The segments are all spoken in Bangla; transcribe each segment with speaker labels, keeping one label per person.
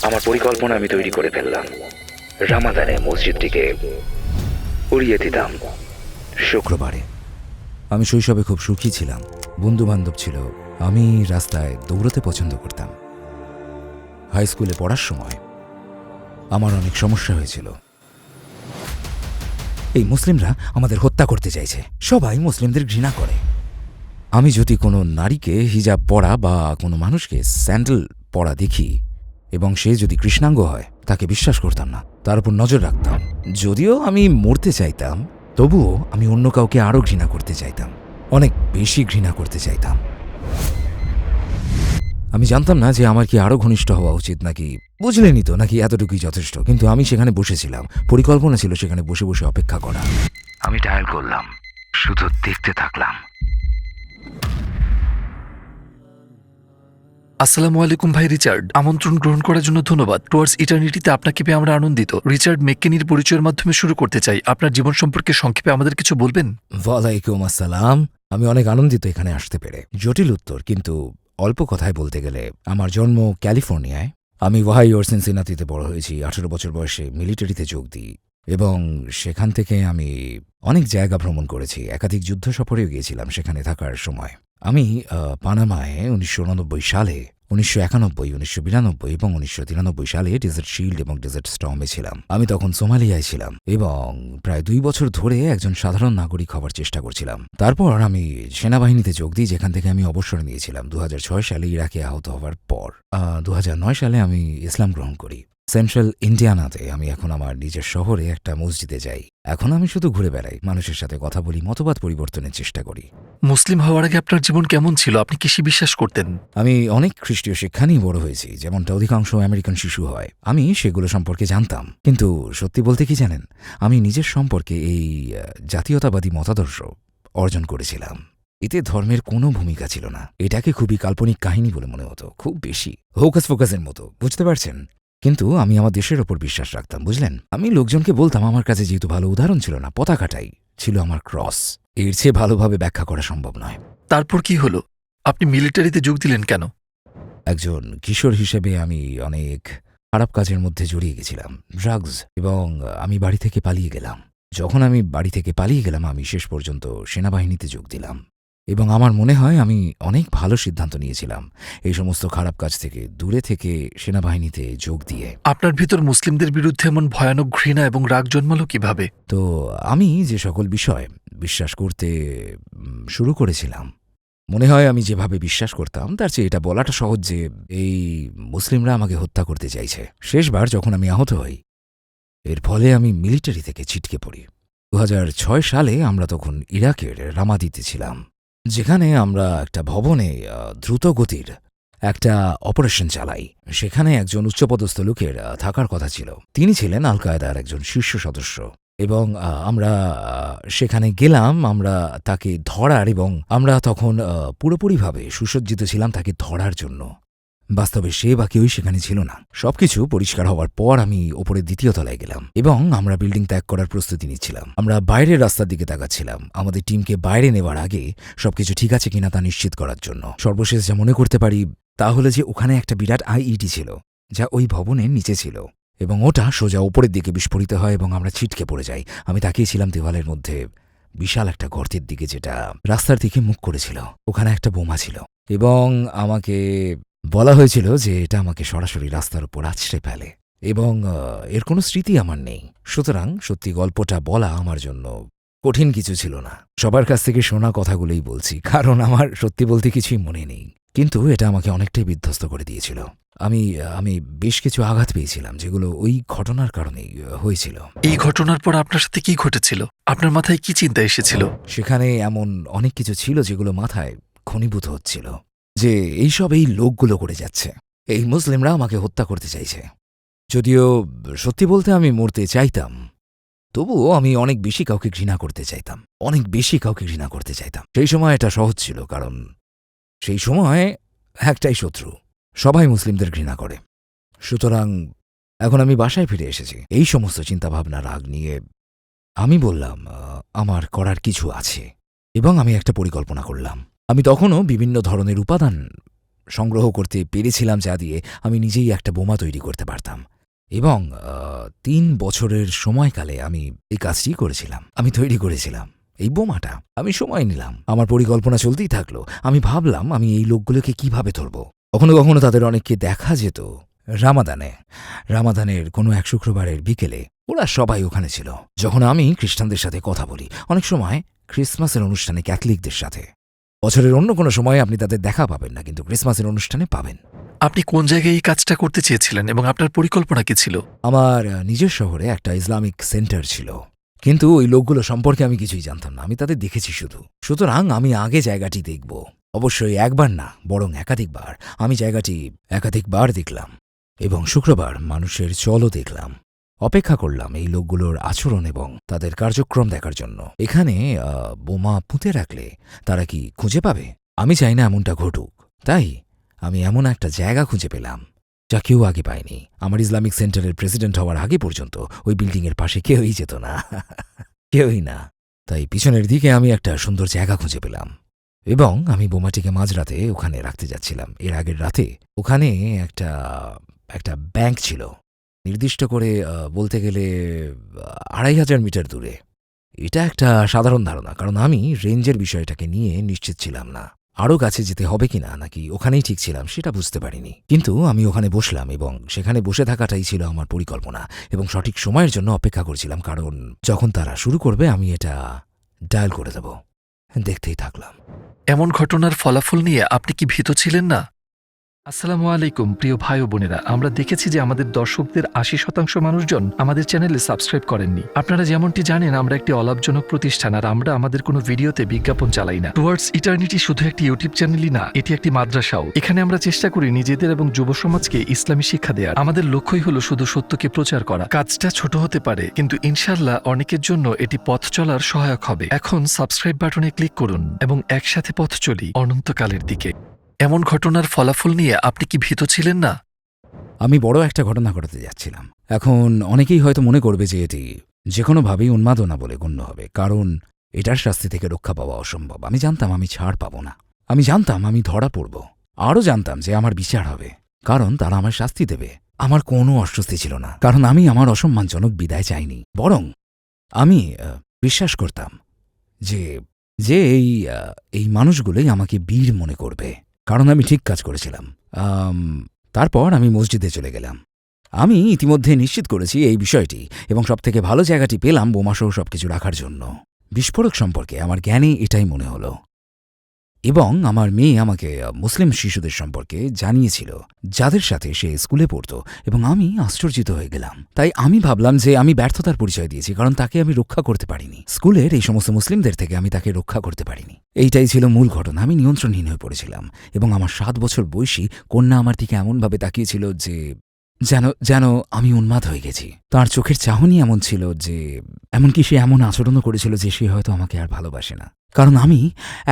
Speaker 1: আমার পরিকল্পনা আমি তৈরি করে ফেললাম। রামাদানে মসজিদটিকে উড়িয়ে দিতাম।
Speaker 2: শুক্রবারে আমি শৈশবে খুব সুখী ছিলাম, বন্ধু বান্ধব ছিল, আমি রাস্তায় দৌড়াতে পছন্দ করতাম। হাই স্কুলে পড়ার সময় আমার অনেক সমস্যা হয়েছিল। এই মুসলিমরা আমাদের হত্যা করতে চাইছে, সবাই মুসলিমদের ঘৃণা করে। আমি যদি কোনো নারীকে হিজাব পরা বা কোনো মানুষকে স্যান্ডেল পরা দেখি এবং সে যদি কৃষ্ণাঙ্গ হয়, তাকে বিশ্বাস করতাম না, তার উপর নজর রাখতাম। যদিও আমি মরতে চাইতাম, তবুও আমি অন্য কাউকে আরও ঘৃণা করতে চাইতাম, অনেক বেশি ঘৃণা করতে চাইতাম। আমি জানতাম না যে আমার কি আরও ঘনিষ্ঠ হওয়া উচিত, নাকি বুঝলেনি তো, নাকি এতটুকুই যথেষ্ট। কিন্তু আমি সেখানে বসেছিলাম, পরিকল্পনা ছিল সেখানে বসে বসে অপেক্ষা করা।
Speaker 1: আমি ডায়াল করলাম, শুধু দেখতে থাকলাম।
Speaker 3: আসসালামু আলাইকুম ভাই রিচার্ড, আমন্ত্রণ গ্রহণ করার জন্য ধন্যবাদ। টুয়ার্ডস ইটার্নিটিতে আপনাকে পেয়ে আমরা আনন্দিত। রিচার্ড মেককেনির পরিচয়ের মাধ্যমে শুরু করতে চাই। আপনার জীবন সম্পর্কে সংক্ষেপে আমাদের কিছু বলবেন?
Speaker 2: ওয়ালাইকুম আসসালাম। আমি অনেক আনন্দিত এখানে আসতে পেরে। জটিল উত্তর, কিন্তু অল্প কথায় বলতে গেলে আমার জন্ম ক্যালিফোর্নিয়ায়। আমি ওহাইওর সিনসিনাতিতে বড় হয়েছি। 18 বছর বয়সে মিলিটারিতে যোগ দিই এবং সেখান থেকে আমি অনেক জায়গা ভ্রমণ করেছি। একাধিক যুদ্ধ সফরেও গিয়েছিলাম সেখানে থাকার সময়। আমি পানামায় 1989 সালে, 1991, 1992 এবং 1993 সালে ডেজার্ট শিল্ড এবং ডেজার্ট স্টর্মে ছিলাম। আমি তখন সোমালিয়ায় ছিলাম এবং প্রায় 2 বছর ধরে একজন সাধারণ নাগরিক হওয়ার চেষ্টা করছিলাম। তারপর আমি সেনাবাহিনীতে যোগ দিই, যেখান থেকে আমি অবসর নিয়েছিলাম 2006 সালে ইরাকে আহত হওয়ার পর। 2009 সালে আমি ইসলাম গ্রহণ করি। সেন্ট্রাল ইন্ডিয়ানাতে আমি এখন আমার নিজের শহরে একটা মসজিদে যাই। এখন আমি শুধু ঘুরে বেড়াই, মানুষের সাথে কথা বলি, মতবাদ পরিবর্তনের চেষ্টা করি।
Speaker 3: মুসলিম হওয়ার আগে আপনার জীবন কেমন ছিল? আপনি কিসে বিশ্বাস করতেন?
Speaker 2: আমি অনেক খ্রিস্টীয় শিক্ষা নিয়ে বড় হয়েছি, যেমনটা অধিকাংশ আমেরিকান শিশু হয়। আমি সেগুলো সম্পর্কে জানতাম, কিন্তু সত্যি বলতে কি জানেন, আমি নিজের সম্পর্কে এই জাতীয়তাবাদী মতাদর্শ অর্জন করেছিলাম। এতে ধর্মের কোনো ভূমিকা ছিল না। এটাকে খুবই কাল্পনিক কাহিনী বলে মনে হতো, খুব বেশি হোকাস ফোকাসের মতো, বুঝতে পারছেন? কিন্তু আমি আমার দেশের ওপর বিশ্বাস রাখতাম, বুঝলেন? আমি লোকজনকে বলতাম আমার কাছে যেহেতু ভালো উদাহরণ ছিল না, পতাকাটাই ছিল আমার ক্রস। এর চেয়ে ভালোভাবে ব্যাখ্যা করা সম্ভব নয়।
Speaker 3: তারপর কি হলো? আপনি মিলিটারিতে যোগ দিলেন কেন?
Speaker 2: একজন কিশোর হিসেবে আমি অনেক খারাপ কাজের মধ্যে জড়িয়ে গেছিলাম, ড্রাগস, এবং আমি বাড়ি থেকে পালিয়ে গেলাম। যখন আমি বাড়ি থেকে পালিয়ে গেলাম, আমি শেষ পর্যন্ত সেনাবাহিনীতে যোগ দিলাম এবং আমার মনে হয় আমি অনেক ভালো সিদ্ধান্ত নিয়েছিলাম এই সমস্ত খারাপ কাজ থেকে দূরে থেকে সেনাবাহিনীতে যোগ দিয়ে।
Speaker 3: আপনার ভিতর মুসলিমদের বিরুদ্ধে এমন ভয়ানক ঘৃণা এবং রাগ জন্মালো কিভাবে?
Speaker 2: তো আমি যে সকল বিষয় বিশ্বাস করতে শুরু করেছিলাম, মনে হয় আমি যেভাবে বিশ্বাস করতাম তার চেয়ে এটা বলাটা সহজ যে এই মুসলিমরা আমাকে হত্যা করতে চাইছে। শেষবার যখন আমি আহত হই, এর ফলে আমি মিলিটারি থেকে ছিটকে পড়ি। 2006 সালে আমরা তখন ইরাকের রামাদিতে ছিলাম, যেখানে আমরা একটা ভবনে দ্রুত গতির একটা অপারেশন চালাই। সেখানে একজন উচ্চপদস্থ লোকের থাকার কথা ছিল। তিনি ছিলেন আল কায়দার একজন শীর্ষ সদস্য এবং আমরা সেখানে গেলাম আমরা তাকে ধরার, এবং আমরা তখন পুরোপুরিভাবে সুসজ্জিত ছিলাম তাকে ধরার জন্য। বাস্তবে সে বা কেউই সেখানে ছিল না। সবকিছু পরিষ্কার হওয়ার পর আমি ওপরে দ্বিতীয় তলায় গেলাম এবং আমরা বিল্ডিং ত্যাগ করার প্রস্তুতি নিচ্ছিলাম। আমরা বাইরের রাস্তার দিকে তাকাচ্ছিলাম আমাদের টিমকে বাইরে নেওয়ার আগে সবকিছু ঠিক আছে কিনা তা নিশ্চিত করার জন্য। সর্বশেষ যা মনে করতে পারি তা হলো যে ওখানে একটা বিরাট আইইডি ছিল, যা ওই ভবনের নিচে ছিল, এবং ওটা সোজা উপরের দিকে বিস্ফোরিত হয় এবং আমরা ছিটকে পড়ে যাই। আমি তাকিয়েছিলাম দেওয়ালের মধ্যে বিশাল একটা গর্তের দিকে, যেটা রাস্তার দিকে মুখ করেছিল। ওখানে একটা বোমা ছিল এবং আমাকে বলা হয়েছিল যে এটা আমাকে সরাসরি রাস্তার উপর আছড়ে ফেলে, এবং এর কোনো স্মৃতি আমার নেই। সুতরাং সত্যি গল্পটা বলা আমার জন্য কঠিন কিছু ছিল না। সবার কাছ থেকে শোনা কথাগুলোই বলছি, কারণ আমার সত্যি বলতে কিছুই মনে নেই, কিন্তু এটা আমাকে অনেকটাই বিধ্বস্ত করে দিয়েছিল। আমি বেশ কিছু আঘাত পেয়েছিলাম, যেগুলো ওই ঘটনার কারণেই হয়েছিল।
Speaker 3: এই ঘটনার পর আপনার সাথে কি ঘটেছিল? আপনার মাথায় কি চিন্তা এসেছিল?
Speaker 2: সেখানে এমন অনেক কিছু ছিল যেগুলো মাথায় ঘনীভূত হচ্ছিল, যে এইসব এই লোকগুলো করে যাচ্ছে, এই মুসলিমরা আমাকে হত্যা করতে চাইছে। যদিও সত্যি বলতে আমি মরতে চাইতাম, তবুও আমি অনেক বেশি কাউকে ঘৃণা করতে চাইতাম, অনেক বেশি কাউকে ঘৃণা করতে চাইতাম। সেই সময় এটা সহজ ছিল, কারণ সেই সময় একটাই শত্রু, সবাই মুসলিমদের ঘৃণা করে। সুতরাং এখন আমি বাসায় ফিরে এসেছি এই সমস্ত চিন্তাভাবনা রাগ নিয়ে। আমি বললাম আমার করার কিছু আছে, এবং আমি একটা পরিকল্পনা করলাম। আমি তখনও বিভিন্ন ধরনের উপাদান সংগ্রহ করতে পেরেছিলাম যা দিয়ে আমি নিজেই একটা বোমা তৈরি করতে পারতাম। এবং ৩ বছরের সময়কালে আমি এই কাজটি করেছিলাম। আমি তৈরি করেছিলাম এই বোমাটা। আমি সময় নিলাম, আমার পরিকল্পনা চলতেই থাকলো। আমি ভাবলাম আমি এই লোকগুলোকে কিভাবে ধরব। কখনো কখনো তাদের অনেককে দেখা যেত রামাদানের কোনো এক শুক্রবারের বিকেলে। ওরা সবাই ওখানে ছিল। যখন আমি খ্রিস্টানদের সাথে কথা বলি, অনেক সময় ক্রিসমাসের অনুষ্ঠানে ক্যাথলিকদের সাথে। বছরের অন্য কোনো সময় আপনি তাদের দেখা পাবেন না, কিন্তু ক্রিসমাসের অনুষ্ঠানে পাবেন।
Speaker 3: আপনি কোন জায়গায় এই কাজটা করতে চেয়েছিলেন এবং আপনার পরিকল্পনা কি ছিল?
Speaker 2: আমার নিজের শহরে একটা ইসলামিক সেন্টার ছিল, কিন্তু ওই লোকগুলো সম্পর্কে আমি কিছুই জানতাম না। আমি তাদের দেখেছি শুধু। সুতরাং আমি আগে জায়গাটি দেখব। অবশ্যই একবার না, বরং একাধিকবার। আমি জায়গাটি একাধিকবার দেখলাম এবং শুক্রবার মানুষের চলও দেখলাম। অপেক্ষা করলাম এই লোকগুলোর আচরণ এবং তাদের কার্যক্রম দেখার জন্য। এখানে বোমা পুঁতে রাখলে তারা কি খুঁজে পাবে? আমি চাই না এমনটা ঘটুক। তাই আমি এমন একটা জায়গা খুঁজে পেলাম যা কেউ আগে পায়নি। আমার ইসলামিক সেন্টারের প্রেসিডেন্ট হওয়ার আগে পর্যন্ত ওই বিল্ডিংয়ের পাশে কেউই যেত না, কেউই না। তাই পিছনের দিকে আমি একটা সুন্দর জায়গা খুঁজে পেলাম এবং আমি বোমাটিকে মাঝরাতে ওখানে রাখতে যাচ্ছিলাম। এর আগের রাতে ওখানে একটা ব্যাংক ছিল, নির্দিষ্ট করে বলতে গেলে ২৫০০ মিটার দূরে। এটা একটা সাধারণ ধারণা, কারণ আমি রেঞ্জের বিষয়টাকে নিয়ে নিশ্চিত ছিলাম না। আরও কাছে যেতে হবে কিনা নাকি ওখানেই ঠিক ছিলাম সেটা বুঝতে পারিনি। কিন্তু আমি ওখানে বসলাম এবং সেখানে বসে থাকাটাই ছিল আমার পরিকল্পনা এবং সঠিক সময়ের জন্য অপেক্ষা করছিলাম, কারণ যখন তারা শুরু করবে আমি এটা ডায়াল করে দেব। দেখতেই থাকলাম।
Speaker 3: এমন ঘটনার ফলাফল নিয়ে আপনি কি ভীত ছিলেন না? আসসালামু আলাইকুম প্রিয় ভাই ও বোনেরা, আমরা দেখেছি যে আমাদের দর্শকদের ৮০% মানুষজন আমাদের চ্যানেলে সাবস্ক্রাইব করেননি। আপনারা যেমনটি জানেন, আমরা একটি অলাভজনক প্রতিষ্ঠান, আর আমরা আমাদের কোনো ভিডিওতে বিজ্ঞাপন চালাই না। টুয়ার্ডস ইটার্নিটি শুধু একটি ইউটিউব চ্যানেলই না, এটি একটি মাদ্রাসাও। এখানে আমরা চেষ্টা করি নিজেদের এবং যুব সমাজকে ইসলামী শিক্ষা দেওয়ার। আমাদের লক্ষ্যই হলো শুধু সত্যকে প্রচার করা। কাজটা ছোট হতে পারে, কিন্তু ইনশাআল্লাহ অনেকের জন্য এটি পথ চলার সহায়ক হবে। এখন সাবস্ক্রাইব বাটনে ক্লিক করুন এবং একসাথে পথ চলি অনন্তকালের দিকে। এমন ঘটনার ফলাফল নিয়ে আপনি কি ভীত ছিলেন না?
Speaker 2: আমি বড় একটা ঘটনা ঘটাতে যাচ্ছিলাম। এখন অনেকেই হয়তো মনে করবে যে এটি যে কোনোভাবেই উন্মাদনা বলে গণ্য হবে, কারণ এটার শাস্তি থেকে রক্ষা পাওয়া অসম্ভব। আমি জানতাম আমি ছাড় পাব না। আমি জানতাম আমি ধরা পড়ব। আরও জানতাম যে আমার বিচার হবে, কারণ তারা আমার শাস্তি দেবে। আমার কোনো অস্বস্তি ছিল না, কারণ আমি আমার অসম্মানজনক বিদায় চাইনি। বরং আমি বিশ্বাস করতাম যে এই মানুষগুলোই আমাকে বীর মনে করবে, কারণ আমি ঠিক কাজ করেছিলাম। তারপর আমি মসজিদে চলে গেলাম। আমি ইতিমধ্যে নিশ্চিত করেছি এই বিষয়টি এবং সবথেকে ভালো জায়গাটি পেলাম বোমাসহ সবকিছু রাখার জন্য। বিস্ফোরক সম্পর্কে আমার জ্ঞানে এটাই মনে হলো এবং আমার মেয়ে আমাকে মুসলিম শিশুদের সম্পর্কে জানিয়েছিল যাদের সাথে সে স্কুলে পড়ত, এবং আমি আশ্চর্যিত হয়ে গেলাম। তাই আমি ভাবলাম যে আমি ব্যর্থতার পরিচয় দিয়েছি, কারণ তাকে আমি রক্ষা করতে পারিনি। স্কুলের এই সমস্ত মুসলিমদের থেকে আমি তাকে রক্ষা করতে পারিনি। এইটাই ছিল মূল ঘটনা। আমি নিয়ন্ত্রণহীন হয়ে পড়েছিলাম এবং আমার ৭ বছর বয়সী কন্যা আমার দিকে এমনভাবে তাকিয়েছিল যে যেন আমি উন্মাদ হয়ে গেছি। তার চোখের চাহনি এমন ছিল যে এমনকি সে এমন আচরণও করেছিল যে সে হয়তো আমাকে আর ভালোবাসে না, কারণ আমি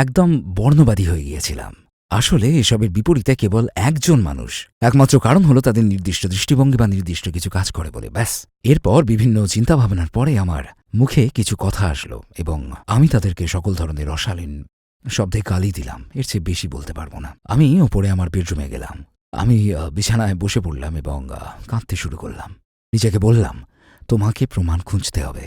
Speaker 2: একদম বর্ণবাদী হয়ে গিয়েছিলাম। আসলে এসবের বিপরীতে কেবল একজন মানুষ, একমাত্র কারণ হলো তাদের নির্দিষ্ট দৃষ্টিভঙ্গি বা নির্দিষ্ট কিছু কাজ করে বলে, ব্যাস। এরপর বিভিন্ন চিন্তাভাবনার পরে আমার মুখে কিছু কথা আসলো এবং আমি তাদেরকে সকল ধরনের অশালীন শব্দে গালি দিলাম। এর চেয়ে বেশি বলতে পারবো না। আমি ওপরে আমার বেডরুমে গেলাম। আমি বিছানায় বসে পড়লাম এবং কাঁদতে শুরু করলাম। নিজেকে বললাম, তোমাকে প্রমাণ খুঁজতে হবে।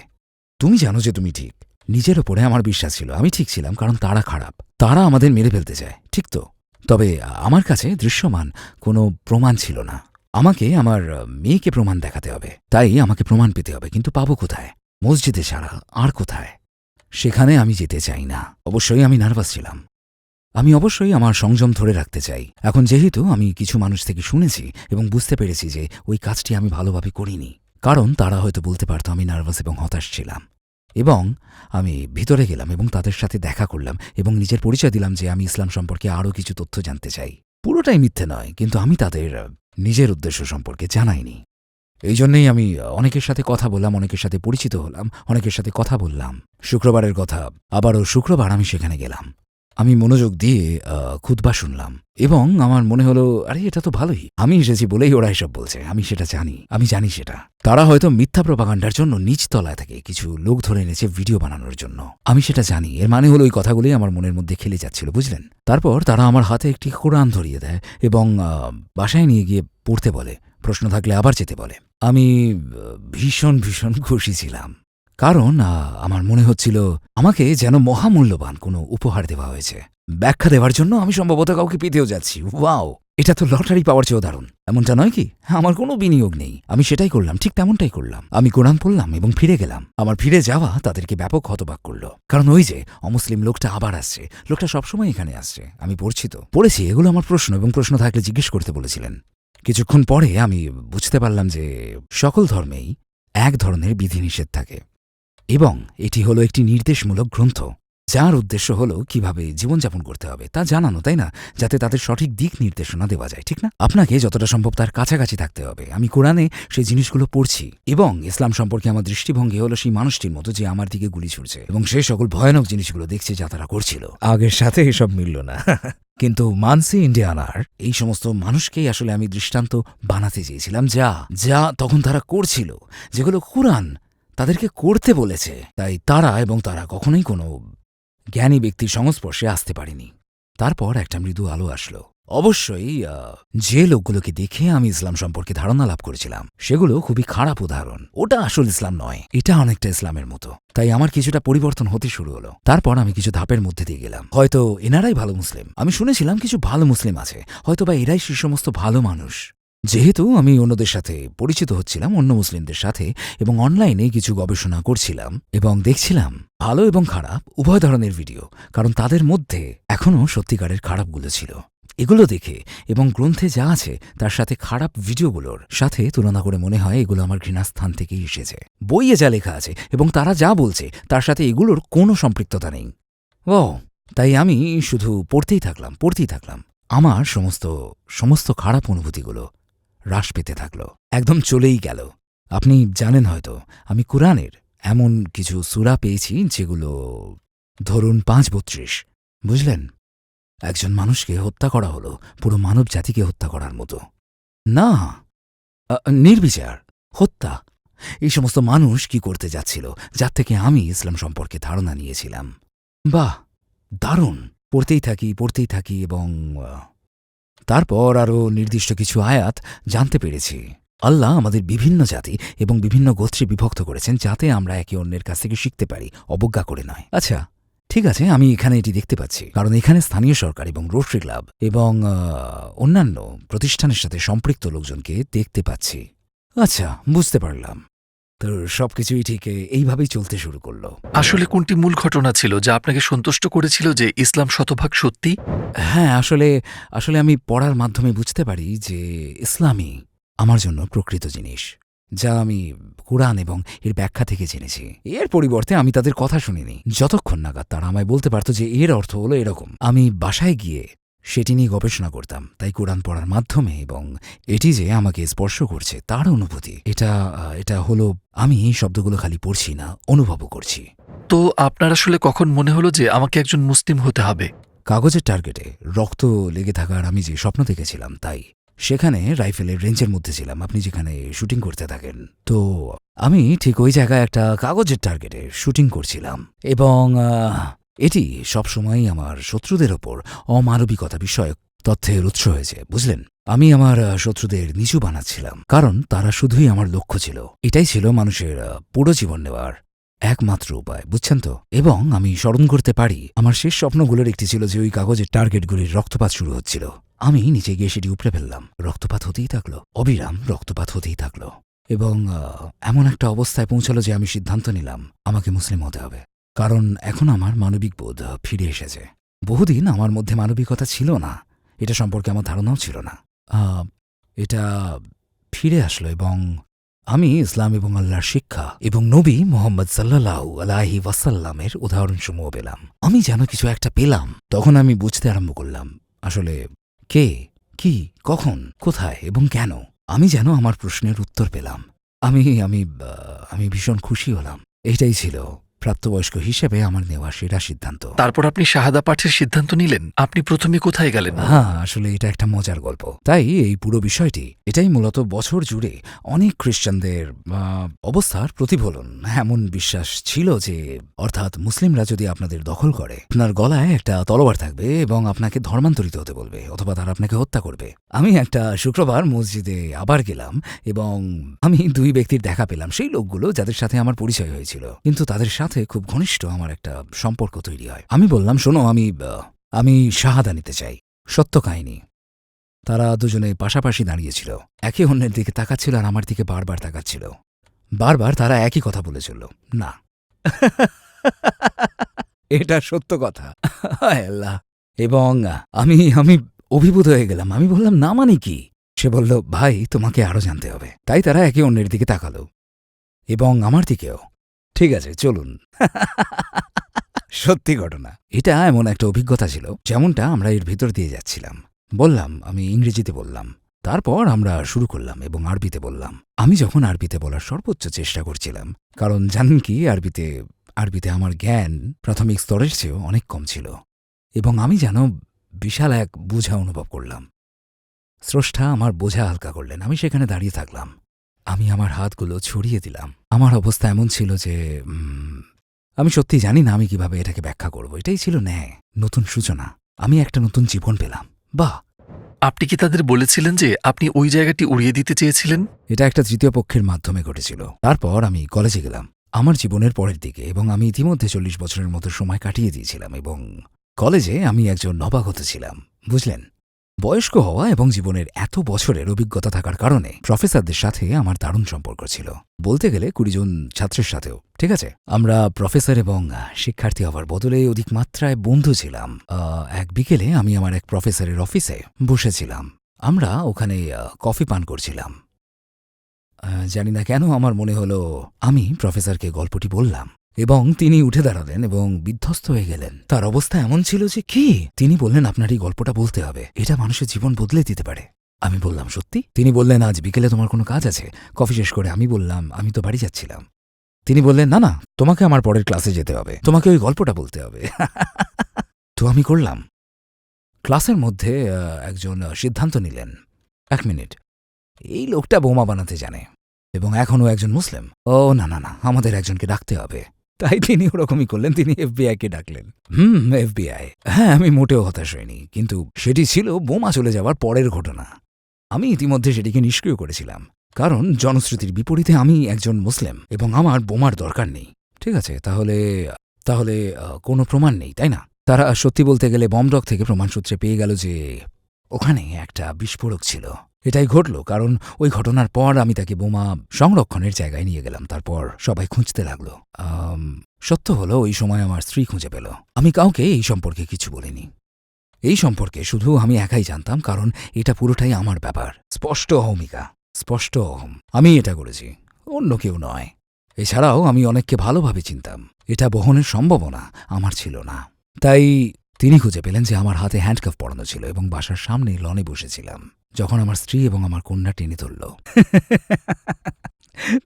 Speaker 2: তুমি জানো যে তুমি ঠিক। নিজের ওপরে আমার বিশ্বাস ছিল আমি ঠিক ছিলাম, কারণ তারা খারাপ, তারা আমাদের মেরে ফেলতে চায়, ঠিক তো? তবে আমার কাছে দৃশ্যমান কোনো প্রমাণ ছিল না। আমাকে আমার মেয়েকে প্রমাণ দেখাতে হবে, তাই আমাকে প্রমাণ পেতে হবে। কিন্তু পাবো কোথায়? মসজিদে ছাড়া আর কোথায়? সেখানে আমি যেতে চাই না। অবশ্যই আমি নার্ভাস ছিলাম। আমি অবশ্যই আমার সংযম ধরে রাখতে চাই। এখন যেহেতু আমি কিছু মানুষ থেকে শুনেছি এবং বুঝতে পেরেছি যে ওই কাজটি আমি ভালোভাবে করিনি, কারণ তারা হয়তো বলতে পারত আমি নার্ভাস এবং হতাশ ছিলাম। এবং আমি ভিতরে গেলাম এবং তাদের সাথে দেখা করলাম এবং নিজের পরিচয় দিলাম যে আমি ইসলাম সম্পর্কে আরও কিছু তথ্য জানতে চাই। পুরোটাই মিথ্যে নয়, কিন্তু আমি তাদের নিজের উদ্দেশ্য সম্পর্কে জানাইনি। এই জন্যেই আমি অনেকের সাথে কথা বললাম, অনেকের সাথে পরিচিত হলাম, অনেকের সাথে কথা বললাম। শুক্রবারের কথা, আবারও শুক্রবার আমি সেখানে গেলাম। আমি মনোযোগ দিয়ে খুতবা শুনলাম এবং আমার মনে হলো আরে এটা তো ভালোই, আমি এসেছি বলেই ওরা এসব বলছে, আমি সেটা জানি, আমি জানি সেটা। তারা হয়তো মিথ্যা প্রপাগান্ডার জন্য নিচ তলায় থেকে কিছু লোক ধরে এনেছে ভিডিও বানানোর জন্য, আমি সেটা জানি। এর মানে হলো ওই কথাগুলোই আমার মনের মধ্যে খেলে যাচ্ছিল, বুঝলেন। তারপর তারা আমার হাতে একটি কোরআন ধরিয়ে দেয় এবং বাসায় নিয়ে গিয়ে পড়তে বলে, প্রশ্ন থাকলে আবার যেতে বলে। আমি ভীষণ ভীষণ খুশি ছিলাম, কারণ আমার মনে হচ্ছিল আমাকে যেন মহামূল্যবান কোনো উপহার দেওয়া হয়েছে। ব্যাখ্যা দেওয়ার জন্য আমি সম্ভবত কাউকে পেতেও যাচ্ছি। ওয়াও, এটা তো লটারি পাওয়ার চেয়েও দারুণ, এমনটা নয় কি? আমার কোনো বিনিয়োগ নেই, আমি সেটাই করলাম, ঠিক তেমনটাই করলাম। আমি কোরআন পড়লাম এবং ফিরে গেলাম। আমার ফিরে যাওয়া তাদেরকে ব্যাপক হতবাক করল, কারণ ওই যে অমুসলিম লোকটা আবার আসছে, লোকটা সবসময় এখানে আসছে। আমি পড়েছি, এগুলো আমার প্রশ্ন, এবং প্রশ্ন থাকলে জিজ্ঞেস করতে বলেছিলেন। কিছুক্ষণ পরে আমি বুঝতে পারলাম যে সকল ধর্মেই এক ধরনের বিধিনিষেধ থাকে, এবং এটি হলো একটি নির্দেশমূলক গ্রন্থ, যার উদ্দেশ্য হলো কিভাবে জীবনযাপন করতে হবে তা জানানো, তাই না? যাতে তাদের সঠিক দিক নির্দেশনা দেওয়া যায়, ঠিক না? আপনাকে যতটা সম্ভব তার কাছাকাছি থাকতে হবে। আমি কোরআনে সেই জিনিসগুলো পড়ছি, এবং ইসলাম সম্পর্কে আমার দৃষ্টিভঙ্গি হলো সেই মানুষটির মতো যে আমার দিকে গুলি ছুড়ছে এবং সেই সকল ভয়ানক জিনিসগুলো দেখছে যা তারা করছিল। আগের সাথে এসব মিলল না। কিন্তু মানসি ইন্ডিয়ানার এই সমস্ত মানুষকেই আসলে আমি দৃষ্টান্ত বানাতে চেয়েছিলাম, যা তখন তারা করছিল, যেগুলো কোরআন তাদেরকে করতে বলেছে। তাই তারা কখনোই কোনো জ্ঞানী ব্যক্তির সংস্পর্শে আসতে পারেনি। তারপর একটা মৃদু আলো আসলো। অবশ্যই যে লোকগুলোকে দেখে আমি ইসলাম সম্পর্কে ধারণা লাভ করেছিলাম সেগুলো খুবই খারাপ উদাহরণ। ওটা আসল ইসলাম নয়, এটা অনেকটা ইসলামের মতো। তাই আমার কিছুটা পরিবর্তন হতে শুরু হলো। তারপর আমি কিছু ধাপের মধ্যে দিয়ে গেলাম। হয়তো এনারাই ভালো মুসলিম, আমি শুনেছিলাম কিছু ভালো মুসলিম আছে, হয়তোবা এরাই সেই সমস্ত ভালো মানুষ। যেহেতু আমি অন্যদের সাথে পরিচিত হচ্ছিলাম, অন্য মুসলিমদের সাথে, এবং অনলাইনে কিছু গবেষণা করছিলাম এবং দেখছিলাম ভালো এবং খারাপ উভয় ধরনের ভিডিও, কারণ তাদের মধ্যে এখনও সত্যিকারের খারাপগুলো ছিল। এগুলো দেখে এবং গ্রন্থে যা আছে তার সাথে খারাপ ভিডিওগুলোর সাথে তুলনা করে মনে হয় এগুলো আমার ঘৃণাস্থান থেকেই এসেছে। বইয়ে যা লেখা আছে এবং তারা যা বলছে তার সাথে এগুলোর কোনো সম্পৃক্ততা নেই। ও, তাই আমি শুধু পড়তেই থাকলাম। আমার সমস্ত খারাপ অনুভূতিগুলো হ্রাস পেতে থাকল, একদম চলেই গেল। আপনি জানেন হয়তো আমি কুরআনের এমন কিছু সূরা পেয়েছি যেগুলো ধরুন 5:32, বুঝলেন? একজন মানুষকে হত্যা করা হলো পুরো মানব জাতিকে হত্যা করার মতো। না, নির্বিচার হত্যা। এই সমস্ত মানুষ কি করতে যাচ্ছিল যার থেকে আমি ইসলাম সম্পর্কে ধারণা নিয়েছিলাম। বাহ, দারুণ। পড়তেই থাকি এবং তারপর আরও নির্দিষ্ট কিছু আয়াত জানতে পেরেছি। আল্লাহ আমাদের বিভিন্ন জাতি এবং বিভিন্ন গোত্রে বিভক্ত করেছেন যাতে আমরা একে অন্যের কাছ থেকে শিখতে পারি, অবজ্ঞা করে নয়। আচ্ছা, ঠিক আছে, আমি এখানে এটি দেখতে পাচ্ছি, কারণ এখানে স্থানীয় সরকার এবং রোটারি ক্লাব এবং অন্যান্য প্রতিষ্ঠানের সাথে সম্পৃক্ত লোকজনকে দেখতে পাচ্ছি। আচ্ছা, বুঝতে পারলাম। তো সবকিছুই ঠিক এইভাবেই চলতে শুরু করলো।
Speaker 3: আসলে কোনটি মূল ঘটনা ছিল যা আপনাকে সন্তুষ্ট করেছিল যে ইসলাম শতভাগ সত্যি?
Speaker 2: হ্যাঁ, আসলে আমি পড়ার মাধ্যমে বুঝতে পারি যে ইসলামই আমার জন্য প্রকৃত জিনিস, যা আমি কুরআন এবং এর ব্যাখ্যা থেকে জেনেছি। এর পরিবর্তে আমি তাদের কথা শুনিনি যতক্ষণ নাগাদ তারা আমায় বলতে পারত যে এর অর্থ হলো এরকম। আমি বাসায় গিয়ে সেটি নিয়ে গবেষণা করতাম। তাই কুরআন পড়ার মাধ্যমে এবং এটি যে আমাকে স্পর্শ করছে তার অনুভূতি, এটা হলো আমি এই শব্দগুলো খালি পড়ছি না, অনুভবও করছি।
Speaker 3: তো আপনার আসলে কখন মনে হলো যে আমাকে একজন মুসলিম হতে হবে?
Speaker 2: কাগজের টার্গেটে রক্ত লেগে থাকার আমি যে স্বপ্ন দেখেছিলাম, তাই সেখানে রাইফেলের রেঞ্জের মধ্যে ছিলাম, আপনি যেখানে শুটিং করতে থাকেন। তো আমি ঠিক ওই জায়গায় একটা কাগজের টার্গেটে শুটিং করছিলাম, এবং এটি সবসময়ই আমার শত্রুদের ওপর অমানবিকতা বিষয়ক তথ্যের উৎস হয়েছে, বুঝলেন? আমি আমার শত্রুদের নিচু বানাচ্ছিলাম, কারণ তারা শুধুই আমার লক্ষ্য ছিল। এটাই ছিল মানুষের পুরো জীবন নেওয়ার একমাত্র উপায়, বুঝছেন তো? এবং আমি স্মরণ করতে পারি আমার শেষ স্বপ্নগুলোর একটি ছিল যে ওই কাগজের টার্গেটগুলির রক্তপাত শুরু হচ্ছিল। আমি নিচে গিয়ে সেটি উপড়ে ফেললাম। রক্তপাত হতেই থাকলো, অবিরাম রক্তপাত হতেই থাকলো, এবং এমন একটা অবস্থায় পৌঁছালো যে আমি সিদ্ধান্ত নিলাম আমাকে মুসলিম হতে হবে, কারণ এখন আমার মানবিক বোধ ফিরে এসেছে। বহুদিন আমার মধ্যে মানবিকতা ছিল না, এটা সম্পর্কে আমার ধারণাও ছিল না। এটা ফিরে আসলো, এবং আমি ইসলাম এবং আল্লাহর শিক্ষা এবং নবী মুহাম্মদ সাল্লাল্লাহু আলাইহি ওয়াসাল্লামের উদাহরণসমূহ পেলাম। আমি যেন কিছু একটা পেলাম। তখন আমি বুঝতে আরম্ভ করলাম আসলে কে, কি, কখন, কোথায় এবং কেন। আমি যেন আমার প্রশ্নের উত্তর পেলাম। আমি ভীষণ খুশি হলাম। এটাই ছিল প্রাপ্তবয়স্ক হিসেবে আমার নেওয়া সেরা সিদ্ধান্ত।
Speaker 3: তারপর আপনি শাহাদা পাঠের সিদ্ধান্ত নিলেন। আপনি প্রথমে কোথায় গেলেন?
Speaker 2: হ্যাঁ, আসলে এটা একটা মজার গল্প। তাই এই পুরো বিষয়টি এটাই মূলত বছর জুড়ে অনেক খ্রিস্টানদের অবস্থার প্রতিফলন। এমন বিশ্বাস ছিল যে, অর্থাৎ মুসলিমরা যদি আপনাদের দখল করে, আপনার গলায় একটা তলোয়ার থাকবে এবং আপনাকে ধর্মান্তরিত হতে বলবে, অথবা তারা আপনাকে হত্যা করবে। আমি একটা শুক্রবার মসজিদে আবার গেলাম এবং আমি 2 ব্যক্তির দেখা পেলাম, সেই লোকগুলো যাদের সাথে আমার পরিচয় হয়েছিল, কিন্তু তাদের সাথে খুব ঘনিষ্ঠ আমার একটা সম্পর্ক তৈরি হয়। আমি বললাম, শোনো, আমি শাহাদা নিতে চাই। সত্য কাহিনী। তারা দুজনে পাশাপাশি দাঁড়িয়েছিল, একে অন্যের দিকে তাকাচ্ছিল আর আমার দিকে বারবার তাকাচ্ছিল। বারবার তারা একই কথা বলে চলল, না। এটা সত্য কথা। হায় আল্লাহ। এবং আমি অভিভূত হয়ে গেলাম। আমি বললাম, না মানে কি? সে বলল, ভাই, তোমাকে আরো জানতে হবে। তাই তারা একে অন্যের দিকে তাকালো এবং আমার দিকেও। ঠিক আছে, চলুন। সত্যি ঘটনা। এটা এমন একটা অভিজ্ঞতা ছিল যেমনটা আমরা এর ভিতর দিয়ে যাচ্ছিলাম। বললাম, আমি ইংরেজিতে বললাম, তারপর আমরা শুরু করলাম এবং আরবিতে বললাম। আমি যখন আরবিতে বলার সর্বোচ্চ চেষ্টা করছিলাম, কারণ জানেন কি, আরবিতে আমার জ্ঞান প্রাথমিক স্তরের চেয়েও অনেক কম ছিল, এবং আমি যেন বিশাল এক বোঝা অনুভব করলাম। স্রষ্টা আমার বোঝা হালকা করলেন। আমি সেখানে দাঁড়িয়ে থাকলাম। আমি আমার হাতগুলো ছড়িয়ে দিলাম। আমার অবস্থা এমন ছিল যে আমি সত্যি জানি না আমি কিভাবে এটাকে ব্যাখ্যা করব। এটাই ছিল ন্যায়, নতুন সূচনা। আমি একটা নতুন জীবন পেলাম। বাহ!
Speaker 3: আপনি কি তাদের বলেছিলেন যে আপনি ওই জায়গাটি উড়িয়ে দিতে চেয়েছিলেন?
Speaker 2: এটা একটা তৃতীয় পক্ষের মাধ্যমে ঘটেছিল। তারপর আমি কলেজে গেলাম, আমার জীবনের পরের দিকে, এবং আমি ইতিমধ্যে 40 বছরের মতো সময় কাটিয়ে দিয়েছিলাম, এবং কলেজে আমি একজন নবাগত ছিলাম, বুঝলেন? বয়স্ক হওয়া এবং জীবনের এত বছরের অভিজ্ঞতা থাকার কারণে প্রফেসরদের সাথে আমার দারুণ সম্পর্ক ছিল। বলতে গেলে 20 জন ছাত্রের সাথেও। ঠিক আছে, আমরা প্রফেসর এবং শিক্ষার্থী হওয়ার বদলে অধিক মাত্রায় বন্ধু ছিলাম। এক বিকেলে আমি আমার এক প্রফেসরের অফিসে বসেছিলাম। আমরা ওখানে কফি পান করছিলাম। জানি না কেন আমার মনে হলো আমি প্রফেসরকে গল্পটি বললাম, এবং তিনি উঠে দাঁড়ালেন এবং বিধ্বস্ত হয়ে গেলেন। তার অবস্থা এমন ছিল যে, কি? তিনি বললেন, আপনার এই গল্পটা বলতে হবে, এটা মানুষের জীবন বদলে দিতে পারে। আমি বললাম, সত্যি? তিনি বললেন, আজ বিকেলে তোমার কোনো কাজ আছে? কফি শেষ করে আমি বললাম, আমি তো বাড়ি যাচ্ছিলাম। তিনি বললেন, না, তোমাকে আমার পরের ক্লাসে যেতে হবে, তোমাকে ওই গল্পটা বলতে হবে। তো আমি করলাম। ক্লাসের মধ্যে একজন সিদ্ধান্ত নিলেন, 1 মিনিট, এই লোকটা বোমা বানাতে জানে এবং এখনও একজন মুসলিম। ও না, আমাদের একজনকে ডাকতে হবে। তাই তিনি ওরকমই করলেন, তিনি এফবিআইকে ডাকলেন। এফবিআই। হ্যাঁ, আমি মোটেও হতাশ হইনি, কিন্তু সেটি ছিল বোমা চলে যাওয়ার পরের ঘটনা। আমি ইতিমধ্যে সেটিকে নিষ্ক্রিয় করেছিলাম, কারণ জনশ্রুতির বিপরীতে আমি একজন মুসলিম এবং আমার বোমার দরকার নেই। ঠিক আছে, তাহলে কোনো প্রমাণ নেই, তাই না? তারা সত্যি বলতে গেলে বমডক থেকে প্রমাণসূত্রে পেয়ে গেল যে ওখানে একটা বিস্ফোরক ছিল। এটাই ঘটল কারণ ওই ঘটনার পর আমি তাকে বোমা সংরক্ষণের জায়গায় নিয়ে গেলাম। তারপর সবাই খুঁজতে লাগলো। সত্য হলো, ওই সময় আমার স্ত্রী খুঁজে পেল। আমি কাউকে এই সম্পর্কে কিছু বলিনি। এই সম্পর্কে শুধু আমি একাই জানতাম, কারণ এটা পুরোটাই আমার ব্যাপার। স্পষ্ট অহমিকা, স্পষ্ট অহম। আমি এটা করেছি, অন্য কেউ নয়। এছাড়াও আমি অনেককে ভালোভাবে চিনতাম। এটা বহনের সম্ভাবনা আমার ছিল না। তাই তিনি খুঁজে পেলেন যে আমার হাতে হ্যান্ডকাফ পরানো ছিল এবং বাসার সামনে লনে বসেছিলাম, যখন আমার স্ত্রী এবং আমার কন্যা টেনে ধরল।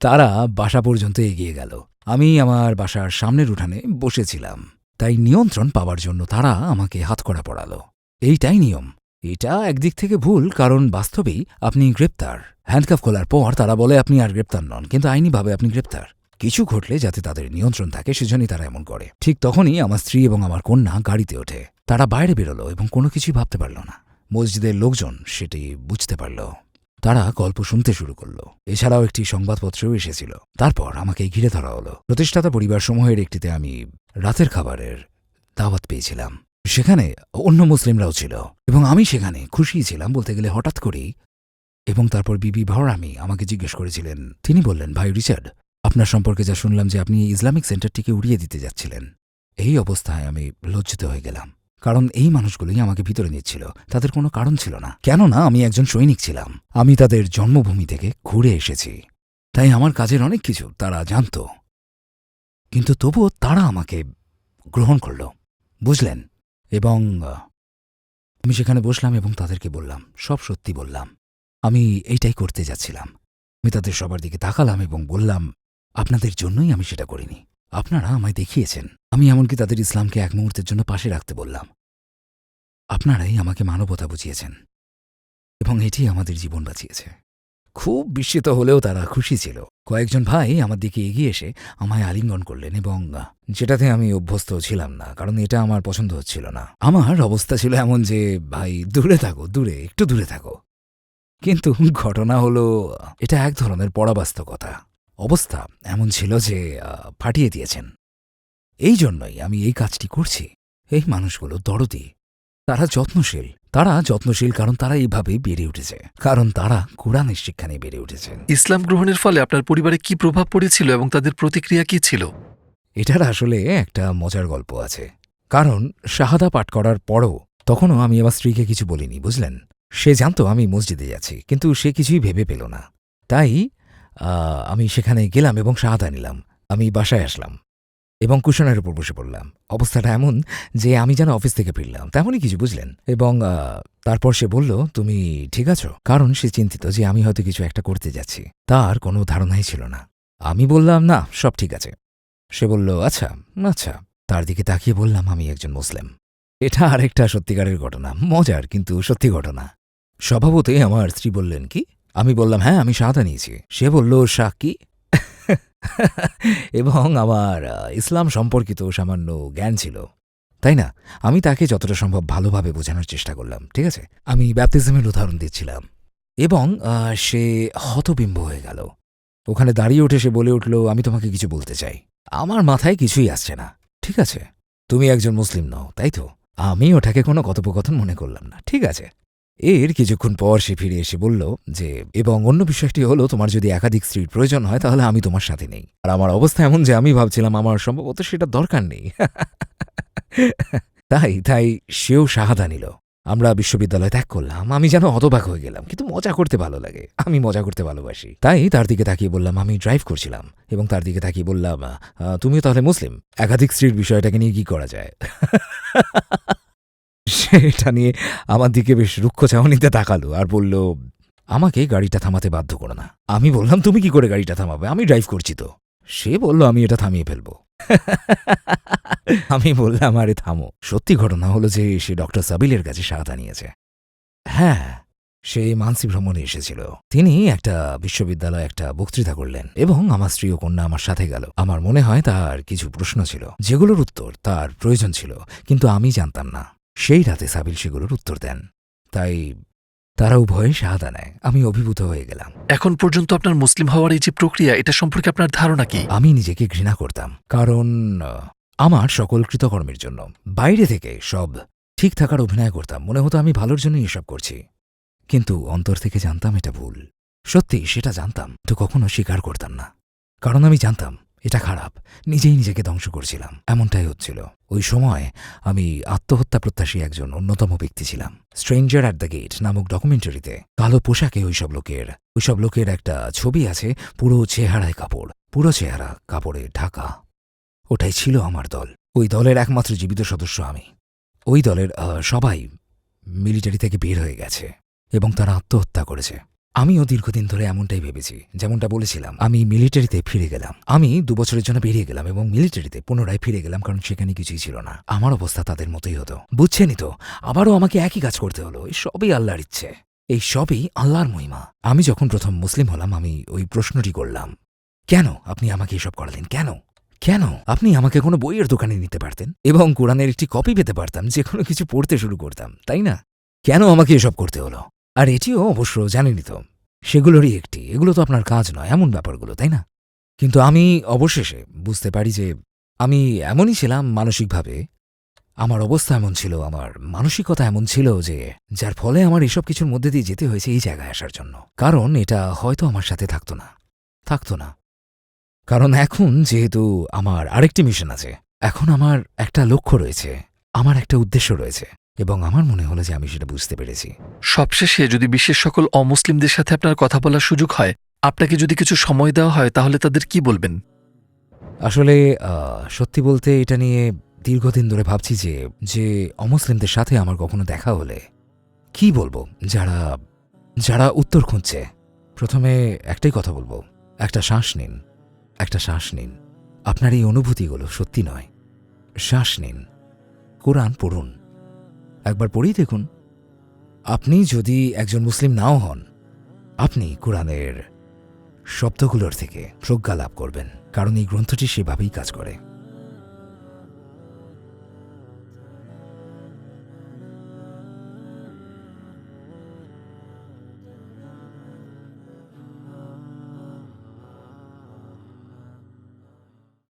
Speaker 2: তারা বাসা পর্যন্ত এগিয়ে গেল। আমি আমার বাসার সামনের উঠানে বসেছিলাম, তাই নিয়ন্ত্রণ পাওয়ার জন্য তারা আমাকে হাতকড়া পরালো। এইটাই নিয়ম। এটা একদিক থেকে ভুল, কারণ বাস্তবেই আপনি গ্রেপ্তার। হ্যান্ডকাফ খোলার পর তারা বলে আপনি আর গ্রেপ্তার নন, কিন্তু আইনিভাবে আপনি গ্রেপ্তার। কিছু ঘটলে যাতে তাদের নিয়ন্ত্রণ থাকে, সেজন্যই তারা এমন করে। ঠিক তখনই আমার স্ত্রী এবং আমার কন্যা গাড়িতে ওঠে। তারা বাইরে বেরোলো এবং কোনো কিছুই ভাবতে পারল না। মসজিদের লোকজন সেটি বুঝতে পারল। তারা গল্প শুনতে শুরু করল। এছাড়াও একটি সংবাদপত্রও এসেছিল। তারপর আমাকে ঘিরে ধরা হলো। প্রতিষ্ঠাতা পরিবারসমূহের একটিতে আমি রাতের খাবারের দাওয়াত পেয়েছিলাম। সেখানে অন্য মুসলিমরাও ছিল এবং আমি সেখানে খুশি ছিলাম বলতে গেলে হঠাৎ করেই। এবং তারপর বিবি ভাওরামি আমাকে জিজ্ঞেস করেছিলেন। তিনি বললেন, ভাই রিচার্ড, আপনার সম্পর্কে যা শুনলাম যে আপনি ইসলামিক সেন্টারটিকে উড়িয়ে দিতে যাচ্ছিলেন। এই অবস্থায় আমি লজ্জিত হয়ে গেলাম, কারণ এই মানুষগুলোই আমাকে ভিতরে নিচ্ছিল। তাদের কোনো কারণ ছিল না, কেননা আমি একজন সৈনিক ছিলাম। আমি তাদের জন্মভূমি থেকে ঘুরে এসেছি, তাই আমার কাজের অনেক কিছু তারা জানত। কিন্তু তবুও তারা আমাকে গ্রহণ করল, বুঝলেন? এবং আমি সেখানে বসলাম এবং তাদেরকে বললাম, সব সত্যি বললাম। আমি এইটাই করতে যাচ্ছিলাম। আমি তাদের সবার দিকে তাকালাম এবং বললাম, আপনাদের জন্যই আমি সেটা করিনি। আপনারা আমায় দেখিয়েছেন। আমি এমনকি তাদের ইসলামকে এক মুহূর্তের জন্য পাশে রাখতে বললাম। আপনারাই আমাকে মানবতা বুঝিয়েছেন এবং এটি আমাদের জীবন বাঁচিয়েছে। খুব বিস্মিত হলেও তারা খুশি ছিল। কয়েকজন ভাই আমার দিকে এগিয়ে এসে আমায় আলিঙ্গন করলেন এবং যেটাতে আমি অভ্যস্ত ছিলাম না, কারণ এটা আমার পছন্দ হচ্ছিল না। আমার অবস্থা ছিল এমন যে, ভাই দূরে থাকো, দূরে, একটু দূরে থাকো। কিন্তু ঘটনা হলো, এটা এক ধরনের পরাবাস্তবতা। অবস্থা এমন ছিল যে ফাটিয়ে দিয়েছেন। এই জন্যই আমি এই কাজটি করছি। এই মানুষগুলো দরদি, তারা যত্নশীল কারণ তারা এইভাবেই বেড়ে উঠেছে, কারণ তারা কোরআনের শিক্ষা নিয়ে বেড়ে উঠেছে।
Speaker 3: ইসলাম গ্রহণের ফলে আপনার পরিবারে কি প্রভাব পড়েছিল এবং তাদের প্রতিক্রিয়া কি ছিল?
Speaker 2: এটার আসলে একটা মজার গল্প আছে। কারণ শাহাদা পাঠ করার পরও তখনও আমি আমার স্ত্রীকে কিছু বলিনি, বুঝলেন। সে জানতো আমি মসজিদে যাচ্ছি, কিন্তু সে কিছুই ভেবে পেল না। তাই আমি সেখানে গেলাম এবং শাহাদা নিলাম। আমি বাসায় আসলাম এবং কুশনের উপর বসে পড়লাম। অবস্থাটা এমন যে আমি যেন অফিস থেকে ফিরলাম, তেমনই কিছু, বুঝলেন। এবং তারপর সে বলল, তুমি ঠিক আছো? কারণ সে চিন্তিত যে আমি হয়তো কিছু একটা করতে যাচ্ছি। তার কোনো ধারণাই ছিল না। আমি বললাম, না, সব ঠিক আছে। সে বলল, আচ্ছা আচ্ছা। তার দিকে তাকিয়ে বললাম, আমি একজন মুসলিম। এটা আরেকটা সত্যিকারের ঘটনা, মজার কিন্তু সত্যি ঘটনা। স্বভাবতই আমার স্ত্রী বললেন, কি? আমি বললাম, হ্যাঁ, আমি শাহাদা নিয়েছি। সে বলল, শাহ কি? এবং আমার ইসলাম সম্পর্কিত সামান্য জ্ঞান ছিল, তাই না? আমি তাকে যতটা সম্ভব ভালোভাবে বোঝানোর চেষ্টা করলাম, ঠিক আছে? আমি ব্যাপটিজমের উদাহরণ দিচ্ছিলাম এবং সে হতবিম্ব হয়ে গেল। ওখানে দাঁড়িয়ে উঠে সে বলে উঠল, আমি তোমাকে কিছু বলতে চাই। আমার মাথায় কিছুই আসছে না। ঠিক আছে, তুমি একজন মুসলিম নও, তাই তো? আমি ওটাকে কোনো কথোপকথন মনে করলাম না। ঠিক আছে। এর কিছুক্ষণ পর সে ফিরে এসে বলল যে, এবং অন্য বিষয়টি হলো, তোমার যদি একাধিক স্ত্রীর প্রয়োজন হয় তাহলে আমি তোমার সাথে নেই। আর আমার অবস্থা এমন যে আমি ভাবছিলাম আমার সম্ভবত সেটা দরকার নেই। তাই সেও শাহাদা নিল। আমরা বিশ্ববিদ্যালয় ত্যাগ করলাম। আমি যেন হতবাক হয়ে গেলাম, কিন্তু মজা করতে ভালো লাগে, আমি মজা করতে ভালোবাসি। তাই তার দিকে তাকিয়ে বললাম, আমি ড্রাইভ করছিলাম এবং তার দিকে তাকিয়ে বললাম, তুমিও তাহলে মুসলিম? একাধিক স্ত্রীর বিষয়টাকে নিয়ে কি করা যায়? সেটা নিয়ে আমার দিকে বেশ রুক্ষ চাহনিতে তাকালো আর বলল, আমাকে গাড়িটা থামাতে বাধ্য করো না। আমি বললাম, তুমি কি করে গাড়িটা থামাবে? আমি ড্রাইভ করছি তো। সে বলল, আমি এটা থামিয়ে ফেলবো। আমি বললাম, আরে থামো। সত্যি ঘটনা হলো যে সে ডক্টর সাবিলের কাছে শাহাদা নিয়েছে। হ্যাঁ, সে মানসি ভ্রমণে এসেছিল। তিনি একটা বিশ্ববিদ্যালয়ে একটা বক্তৃতা করলেন এবং আমার স্ত্রী ও কন্যা আমার সাথে গেল। আমার মনে হয় তার কিছু প্রশ্ন ছিল যেগুলোর উত্তর তার প্রয়োজন ছিল, কিন্তু আমি জানতাম না। সেই রাতে সাবিল সেগুলোর উত্তর দেন। তাই তারা উভয়ে শাহাদা নেয়। আমি অভিভূত হয়ে গেলাম।
Speaker 3: এখন পর্যন্ত আপনার মুসলিম হওয়ার এই যে প্রক্রিয়া, এটা সম্পর্কে আপনার ধারণা কি?
Speaker 2: আমি নিজেকে ঘৃণা করতাম, কারণ আমার সকল কৃতকর্মের জন্য বাইরে থেকে সব ঠিক থাকার অভিনয় করতাম। মনে হতো আমি ভালোর জন্যই এসব করছি, কিন্তু অন্তর থেকে জানতাম এটা ভুল। সত্যি সেটা জানতাম, তো কখনো স্বীকার করতাম না, কারণ আমি জানতাম এটা খারাপ। নিজেই নিজেকে ধ্বংস করছিলাম, এমনটাই হচ্ছিল। ওই সময় আমি আত্মহত্যা প্রত্যাশী একজন অন্যতম ব্যক্তি ছিলাম। স্ট্রেঞ্জার অ্যাট দ্য গেট নামক ডকুমেন্টারিতে কালো পোশাকে ওইসব লোকের একটা ছবি আছে, পুরো চেহারায় কাপড়, পুরো চেহারা কাপড়ে ঢাকা। ওটাই ছিল আমার দল। ওই দলের একমাত্র জীবিত সদস্য আমি। ওই দলের সবাই মিলিটারি থেকে বের হয়ে গেছে এবং তারা আত্মহত্যা করেছে। আমিও দীর্ঘদিন ধরে এমনটাই ভেবেছি। যেমনটা বলেছিলাম, আমি মিলিটারিতে ফিরে গেলাম। আমি 2 বছরের জন্য বেরিয়ে গেলাম এবং মিলিটারিতে পুনরায় ফিরে গেলাম, কারণ সেখানে কিছুই ছিল না। আমার অবস্থা তাদের মতোই হতো, বুঝছেনই তো। আবারও আমাকে একই কাজ করতে হলো। এই সবই আল্লাহর ইচ্ছে, এই সবই আল্লাহর মহিমা। আমি যখন প্রথম মুসলিম হলাম, আমি ওই প্রশ্নটি করলাম, কেন আপনি আমাকে এসব করালেন? কেন আপনি আমাকে কোনো বইয়ের দোকানে নিতে পারতেন এবং কোরআনের একটি কপি পেতে পারতাম, যে কোনো কিছু পড়তে শুরু করতাম, তাই না? কেন আমাকে এসব করতে হলো? আর এটিও অবশ্য জানেনই তো, সেগুলোরই একটি। এগুলো তো আপনার কাজ নয়, এমন ব্যাপারগুলো, তাই না? কিন্তু আমি অবশেষে বুঝতে পারি যে আমি এমনই ছিলাম মানসিকভাবে। আমার অবস্থা এমন ছিল, আমার মানসিকতা এমন ছিল যে যার ফলে আমার এসব কিছুর মধ্যে দিয়ে যেতে হয়েছে এই জায়গায় আসার জন্য। কারণ এটা হয়তো আমার সাথে থাকতো না। কারণ এখন যেহেতু আমার আরেকটি মিশন আছে, এখন আমার একটা লক্ষ্য রয়েছে, আমার একটা উদ্দেশ্য রয়েছে, এবং আমার মনে হলো যে আমি সেটা বুঝতে পেরেছি।
Speaker 3: সবশেষে, যদি বিশ্বের সকল অমুসলিমদের সাথে আপনার কথা বলার সুযোগ হয়, আপনাকে যদি কিছু সময় দেওয়া হয়, তাহলে তাদের কি বলবেন?
Speaker 2: আসলে সত্যি বলতে এটা নিয়ে দীর্ঘদিন ধরে ভাবছি যে অমুসলিমদের সাথে আমার কখনো দেখা হলে কি বলবো। যারা উত্তর খুঁজছে, প্রথমে একটাই কথা বলবো, একটা শ্বাস নিন। আপনার এই অনুভূতিগুলো সত্যি নয়। শ্বাস নিন, কোরআন পড়ুন, একবার পড়েই দেখুন। আপনি যদি একজন মুসলিম নাও হন, আপনি কোরআনের শব্দগুলোর থেকে প্রজ্ঞা লাভ করবেন, কারণ এই গ্রন্থটি সেভাবেই কাজ করে।